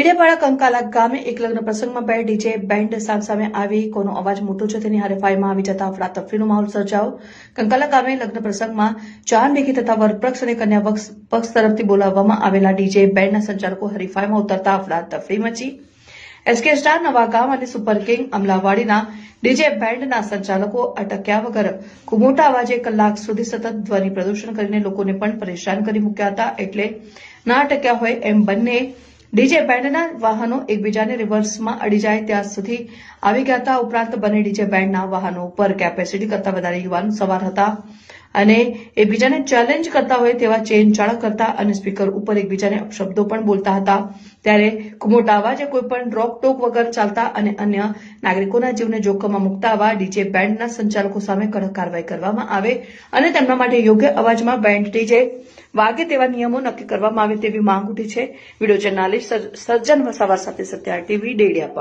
ડેડિયાપાડા કંકાલા ગામે એક લગ્ન પ્રસંગમાં બે ડીજે બેન્ડ સામસામે આવી કોનો અવાજ મોટો છે તેની હરીફાઈમાં આવી જતા અફરાતફરીનો માહોલ સર્જાયો. કંકાલા ગામે લગ્ન પ્રસંગમાં જાન ભેગી થતા વરપક્ષ અને કન્યા પક્ષ તરફથી બોલાવવામાં આવેલા ડીજે બેન્ડના સંચાલકો હરીફાઈમાં ઉતરતા અફરાતફરી મચી. એસકે સ્ટાર નવાગામ અને સુપર કિંગ અમલાવાડીના ડીજે બેન્ડના સંચાલકો અટક્યા વગર ખૂબ મોટા અવાજે કલાક સુધી સતત ધ્વનિ પ્રદૂષણ કરીને લોકોને પણ પરેશાન કરી મૂક્યા હતા. એટલે ના અટક્યા હોય એમ બંને ડીજે બેન્ડના વાહનો એકબીજાને રિવર્સમાં અડી જાય ત્યાં સુધી આવી ગયા હતા. ઉપરાંત બંને ડીજે બેન્ડના વાહનો ઉપર કેપેસિટી કરતા વધારે યુવાનો સવાર હતા અને એકબીજાને ચેલેન્જ કરતા હોય તેવા ચેન ચાળક કરતા અને સ્પીકર ઉપર એકબીજાને અપશબ્દો પણ બોલતા હતા. ત્યારે ખૂબ મોટા અવાજે કોઈપણ રોકટોક વગર ચાલતા અને અન્ય નાગરિકોના જીવને જોખમમાં મૂકતા આવા ડીજે બેન્ડના સંચાલકો સામે કડક કાર્યવાહી કરવામાં આવે અને તેમના માટે યોગ્ય અવાજમાં બેન્ડ ડીજે વાગે તેવા નિયમો નક્કી કરવામાં આવે તેવી માંગ ઉઠી છે. વિડીયો જર્નાલિસ્ટ સર્જન વસાવા સાથે સત્યાર ટીવી ડેડિયાપાડા.